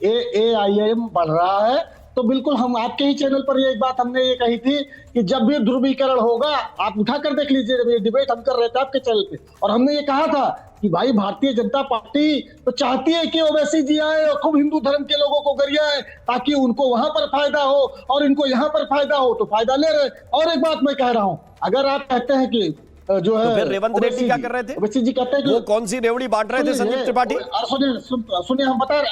AIM बढ़ रहा है, तो बिल्कुल हम आपके ही चैनल पर ये एक बात हमने ये कही थी कि जब भी ध्रुवीकरण होगा, आप उठा कर देख लीजिए, जब ये डिबेट हम कर रहे थे आपके चैनल पे, और हमने ये कहा था कि भाई भारतीय जनता पार्टी तो चाहती है कि ओवैसी जी आए और खूब हिंदू धर्म के लोगों को गरियाए, ताकि उनको वहां पर फायदा हो और इनको यहाँ पर फायदा हो, तो फायदा ले रहे। और एक बात मैं कह रहा हूँ, अगर आप कहते हैं कि जो है, तो फिर रेवंत रेड्डी क्या कर रहे थे? ओवैसी जी कहते हैं कि वो कौन सी रेवड़ी बांट रहे थे संदीप त्रिपाठी? सुनिए, हम बता रहे,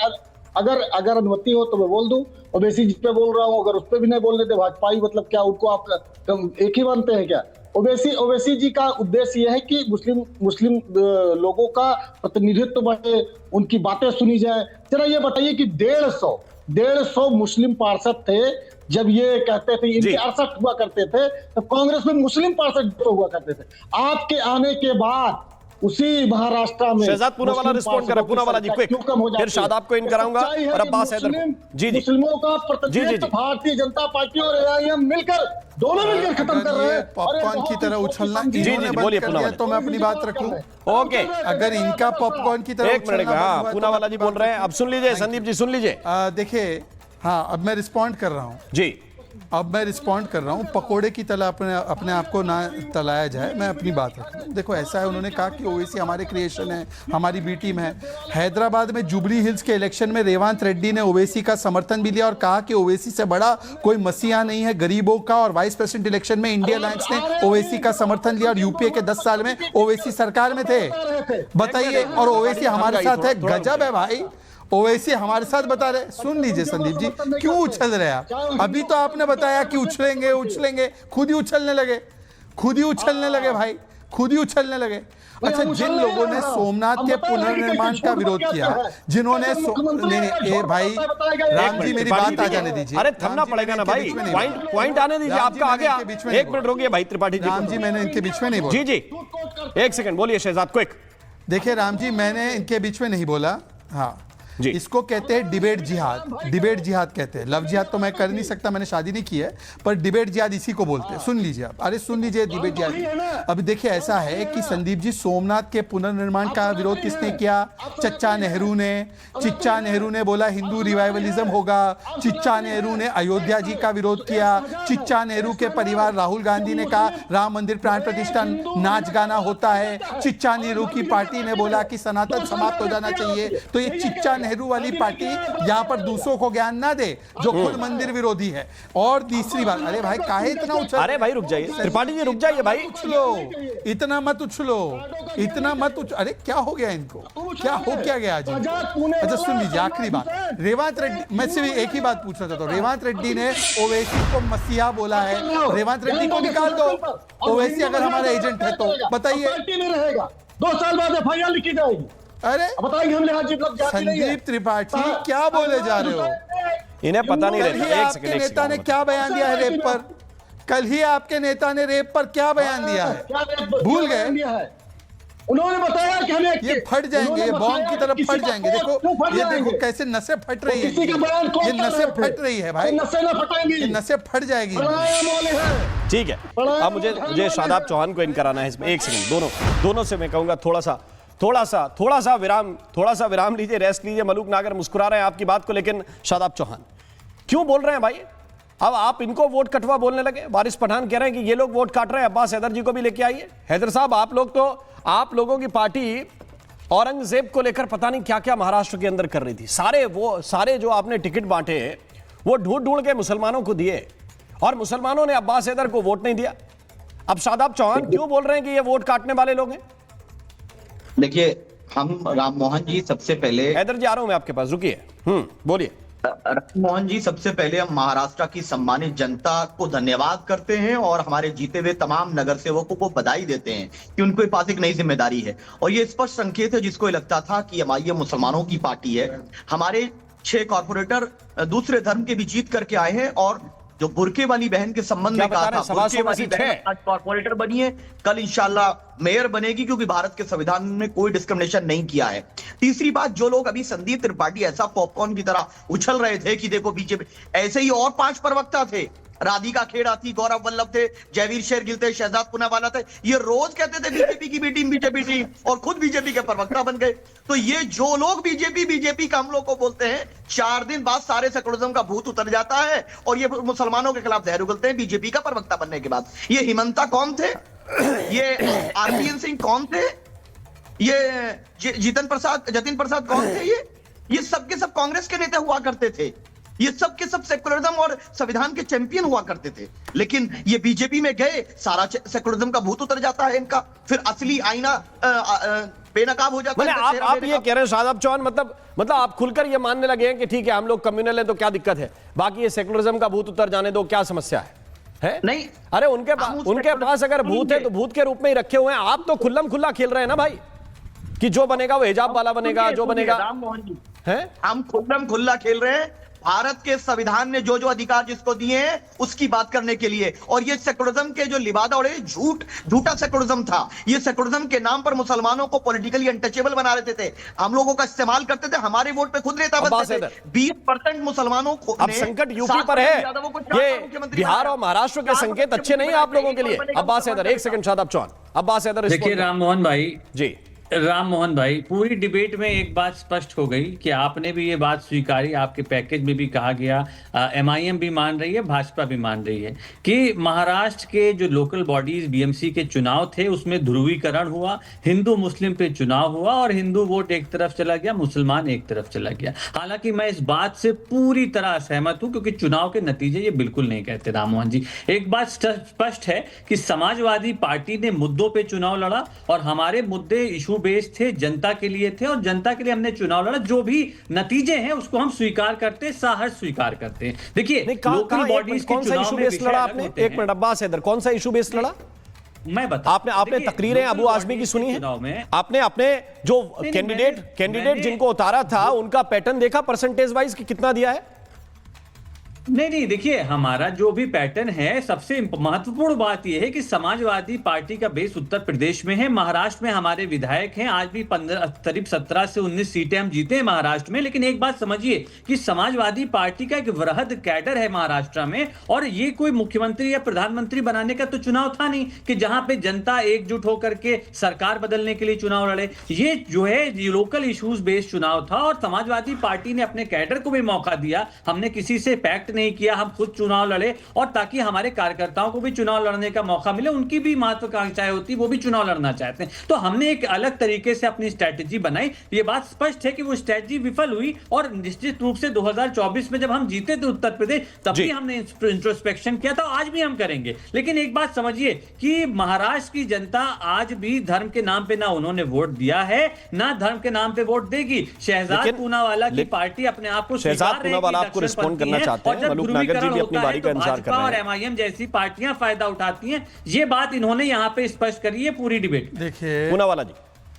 अगर अनुमति हो तो मैं बोल दूं। ओवैसी जी पे बोल रहा हूं, अगर उस पे भी नहीं बोलने दे भाजपाई, मतलब क्या उनको आप एक ही मानते हैं क्या? ओवैसी जी का उद्देश्य यह है कि मुस्लिम लोगों का प्रतिनिधित्व बढ़े, उनकी बातें सुनी जाए। जरा ये बताइए कि 150 मुस्लिम पार्षद थे जब ये कहते थे, इनके 68 हुआ करते थे, तब कांग्रेस में मुस्लिम पार्षद हुआ करते थे। आपके आने के बाद उसी महाराष्ट्र में शहजाद पूनावाला रिस्पॉन्ड करें। पूनावाला जी क्विक, फिर शादाब को इन कराऊंगा और अब्बास हैदर को। जी मुस्लिमों का प्रतिनिधित्व भारतीय जनता पार्टी और AIM मिलकर, दोनों मिलकर खत्म कर रहे हैं। पॉपकॉर्न की तरह उछलना, जी बोलिए पूनावाला। तो मैं अपनी बात रखूं। ओके, अगर इनका पॉपकॉर्न की तरह एक मिनट का, हाँ, पूनावाला जी बोल रहे हैं, अब सुन लीजिए संदीप जी, सुन लीजिए। देखिए, हाँ, अब मैं रिस्पॉन्ड कर रहा हूं जी। अब मैं रिस्पॉन्ड कर रहा हूँ। पकोड़े की तरह अपने आप को ना तलाया जाए, मैं अपनी बात रखूँ। देखो, ऐसा है, उन्होंने कहा कि ओवैसी हमारे क्रिएशन है, हमारी बी टीम है। हैदराबाद में जुबली हिल्स के इलेक्शन में रेवंत रेड्डी ने ओवैसी का समर्थन भी लिया और कहा कि ओवैसी से बड़ा कोई मसीहा नहीं है गरीबों का। और वाइस प्रेसिडेंट इलेक्शन में इंडिया अलायंस ने ओवैसी का समर्थन लिया और यूपीए के 10 साल में ओवैसी सरकार में थे। बताइए, और ओवैसी हमारे साथ है। गजब है भाई, ओवैसी हमारे साथ बता रहे। सुन लीजिए संदीप जी, क्यों उछल रहे आप? अभी तो आपने बताया कि उछलेंगे, खुद ही उछलने लगे भाई, खुद ही उछलने लगे। अच्छा, जिन लोगों ने सोमनाथ के पुनर्निर्माण का विरोध किया, जिन्होंने भाई राम जी, मेरी बात आ जाने दीजिए। अरे थमना पड़ेगा ना भाई, पॉइंट आने दीजिए, आपका आ गया। एक मिनट रोकिए भाई त्रिपाठी जी। राम जी, मैंने इनके बीच में नहीं बोला। जी, एक सेकंड बोलिए शहजाद, क्विक। देखिए राम जी, मैंने इनके बीच में नहीं बोला। हाँ, जी। इसको कहते हैं डिबेट जिहाद कहते हैं। लव जिहाद तो मैं कर नहीं सकता, मैंने शादी नहीं की है, पर डिबेट जिहाद इसी को बोलते हैं। सुन लीजिए आप, अरे सुन लीजिए डिबेट जिहाद। अब देखिए, ऐसा है कि संदीप जी, सोमनाथ के पुनर्निर्माण का विरोध किसने किया? चिच्चा नेहरू ने बोला हिंदू रिवाइवलिज्म होगा। चिच्चा नेहरू ने अयोध्या जी का विरोध किया। चिच्चा नेहरू के परिवार राहुल गांधी ने कहा राम मंदिर प्राण प्रतिष्ठा नाच गाना होता है। चिच्चा नेहरू की पार्टी ने बोला कि सनातन समाप्त हो जाना चाहिए। तो ये चिच्चा नेहरू वाली पार्टी यहाँ पर दूसरों को ज्ञान ना दे, जो खुद मंदिर विरोधी है। और तीसरी बात, अरे भाई काहे इतना उछल? अरे भाई रुक जाइए त्रिपाठी जी, रुक जाइए भाई। इतना मत उछलो। अरे क्या हो गया इनको? क्या गया आज? अच्छा सुन लीजिए, आखिरी बात, रेवंत रेड्डी, मैं सिर्फ एक ही बात पूछना चाहता हूँ। रेवंत रेड्डी ने ओवैसी को मसीहा बोला है, रेवंत रेड्डी को निकाल दो। ओवैसी अगर हमारा एजेंट है तो बताइए। 2 साल बाद FIR लिखी जाएगी। अरे बताइए, हमने संदीप त्रिपाठी क्या बोले जा रहे हो? इन्हें पता नहीं रहता। आपके नेता ने क्या बयान दिया है रेप पर? कल ही आपके नेता ने रेप पर क्या बयान दिया है? भूल गए? उन्होंने बताया कि हमें ये फट जाएंगे, ये बॉम्ब की तरफ फट जाएंगे। देखो कैसे नसें फट रही है। ये नसें फट रही है भाई, ये नसें फट जाएगी। ठीक है, अब मुझे शादाब चौहान को इन कराना है इसमें। एक सेकंड, दोनों से मैं कहूंगा थोड़ा सा विराम लीजिए, रेस्ट लीजिए। मलूक नागर मुस्कुरा रहे हैं आपकी बात को, लेकिन शादाब चौहान क्यों बोल रहे हैं भाई? अब आप इनको वोट कटवा बोलने लगे। वारिस पठान कह रहे हैं कि ये लोग वोट काट रहे हैं, अब्बास हैदर जी को भी लेके आइए। हैदर साहब, आप लोगों की पार्टी औरंगजेब को लेकर पता नहीं क्या क्या महाराष्ट्र के अंदर कर रही थी। सारे जो आपने टिकट बांटे वो ढूंढ के मुसलमानों को दिए, और मुसलमानों ने अब्बास हैदर को वोट नहीं दिया। अब शादाब चौहान क्यों बोल रहे हैं कि ये वोट काटने वाले लोग हैं? देखिए, हम राम मोहन जी सबसे पहले, हैदर जी आ रहा हूं मैं आपके पास, रुकिए। बोलिए। राम मोहन जी, सबसे पहले हम महाराष्ट्र की सम्मानित जनता को धन्यवाद करते हैं और हमारे जीते हुए तमाम नगर सेवकों को बधाई देते हैं कि उनके पास एक नई जिम्मेदारी है। और ये स्पष्ट संकेत है, जिसको लगता था कि MIM मुसलमानों की पार्टी है। हमारे 6 कॉर्पोरेटर दूसरे धर्म के भी जीत करके आए हैं, और जो बुरके वाली बहन के संबंध में कहा था, बुरके वाली बहन आज कॉर्पोरेटर बनी है, कल इंशाल्लाह मेयर बनेगी, क्योंकि भारत के संविधान में कोई डिस्क्रिमिनेशन नहीं किया है। तीसरी बात, जो लोग अभी संदीप त्रिपाठी ऐसा पॉपकॉर्न की तरह उछल रहे थे कि देखो बीजेपी, ऐसे ही और 5 प्रवक्ता थे। राधिका खेड़ा थी, गौरव वल्लभ थे, जयवीर शेरगिल थे, शहजाद पूनावाला थे। ये रोज कहते थे बीजेपी की बीजेपी टीम, और खुद बीजेपी के प्रवक्ता बन गए। तो ये जो लोग बीजेपी का हम लोग को बोलते हैं, 4 दिन बाद सारे सेकुलरिज्म का भूत उतर जाता है और ये मुसलमानों के खिलाफ जहर उगलते हैं बीजेपी का प्रवक्ता बनने के बाद। ये हिमंता कौन थे, ये आरपीएन सिंह कौन थे, ये जतिन प्रसाद कौन थे, ये सब के सब कांग्रेस के नेता हुआ करते थे, ये सब के सब सेकुलरिज्म और संविधान के चैंपियन हुआ करते थे। लेकिन ये बीजेपी में गए, सारा सेकुलरिज्म का भूत उतर जाता है इनका, फिर असली आईना बेनकाब हो जाता है। आप ये कह रहे हैं शादाब चौहान, मतलब आप खुलकर ये मानने लगे हैं कि ठीक है हम लोग कम्युनल हैं तो क्या दिक्कत है, बाकी ये सेकुलरिज्म का भूत उतर जाने दो, क्या समस्या है? नहीं, अरे उनके पास अगर भूत है तो भूत के रूप में ही रखे हुए हैं। आप तो खुल्लम खुल्ला खेल रहे हैं ना भाई, कि जो बनेगा वो हिजाब वाला बनेगा, जो बनेगा। हम खुल्लम खुल्ला खेल रहे हैं भारत के संविधान ने जो जो अधिकार जिसको दिए हैं उसकी बात करने के लिए। और ये सेकुलरिज्म के जो लिबादा उड़े, झूठा सेकुलरिज्म था। ये सेकुलरिज्म के नाम पर मुसलमानों को पॉलिटिकली अनटचेबल बना देते थे, हम लोगों का इस्तेमाल करते थे, हमारे वोट पे खुद नेता बनते थे। 20% मुसलमानों को। अब संकट यूपी पर है, ये बिहार और महाराष्ट्र के संकेत अच्छे नहीं है आप लोगों के लिए। अब्बास हैदर, एक सेकंड शादाब चौहान, अब्बास हैदर। देखिए राम मोहन भाई जी, राम मोहन भाई, पूरी डिबेट में एक बात स्पष्ट हो गई कि आपने भी ये बात स्वीकारी, आपके पैकेज में भी कहा गया, एमआईएम भी मान रही है, भाजपा भी मान रही है कि महाराष्ट्र के जो लोकल बॉडीज बीएमसी के चुनाव थे उसमें ध्रुवीकरण हुआ, हिंदू मुस्लिम पे चुनाव हुआ और हिंदू वोट एक तरफ चला गया, मुसलमान एक तरफ चला गया। हालांकि मैं इस बात से पूरी तरह असहमत हूं क्योंकि चुनाव के नतीजे ये बिल्कुल नहीं कहते। राम मोहन जी, एक बात स्पष्ट है कि समाजवादी पार्टी ने मुद्दों पे चुनाव लड़ा और हमारे मुद्दे इशू बेस थे, जनता के लिए थे और जनता के लिए हमने चुनाव लड़ा। जो भी नतीजे हैं उसको हम स्वीकार करते हैं, सहर्ष स्वीकार करते हैं। देखिए लोकल बॉडीज के चुनाव में लड़ा आपने, एक मिनट अब्बास हैदर, कौन सा इशू बेस लड़ा? मैं बता, आपने तकरीरें अबू आजमी की सुनी है? आपने अपने जो कैंडिडेट जिनको उतारा था उनका पैटर्न देखा, परसेंटेज वाइज कि कितना दिया है? नहीं, देखिए हमारा जो भी पैटर्न है, सबसे महत्वपूर्ण बात यह है कि समाजवादी पार्टी का बेस उत्तर प्रदेश में है, महाराष्ट्र में हमारे विधायक हैं, आज भी करीब 17 से 19 सीटें हम जीते हैं महाराष्ट्र में। लेकिन एक बात समझिए कि समाजवादी पार्टी का एक वृहद कैडर है महाराष्ट्र में और ये कोई मुख्यमंत्री या प्रधानमंत्री बनाने का तो चुनाव था नहीं कि जहां पे जनता एकजुट होकर के सरकार बदलने के लिए चुनाव लड़े। ये जो है लोकल इश्यूज बेस्ड चुनाव था और समाजवादी पार्टी ने अपने कैडर को भी मौका दिया। हमने किसी से पैक्ट नहीं किया, हम खुद चुनाव लड़े और ताकि हमारे कार्यकर्ताओं को भी चुनाव लड़ने का मौका मिले, उनकी भी महत्वाकांक्षाएं होती, वो भी चुनाव लड़ना चाहते हैं। तो हमने एक अलग तरीके से अपनी स्ट्रैटेजी बनाई। ये बात स्पष्ट है कि वो स्ट्रैटेजी विफल हुई और निश्चित रूप से 2024 में जब हम जीते थे उत्तर प्रदेश तब भी हमने इंट्रोस्पेक्शन किया था, आज भी हम करेंगे। लेकिन एक बात समझिए कि महाराष्ट्र की जनता आज भी धर्म के नाम पे ना उन्होंने वोट दिया है, ना धर्म के नाम पे वोट देगी। शहजाद पूनावाला की पार्टी अपने आप को शहजाद पूनावाला आपको रिस्पॉन्ड करना चाहते हैं, मलूक नागर जी भी अपनी बारी का इंतजार कर रहे हैं और एमआईएम जैसी पार्टियां फायदा उठाती हैं। ये बात इन्होंने यहां पे स्पष्ट करी है पूरी डिबेट। देखिए पूनावाला जी,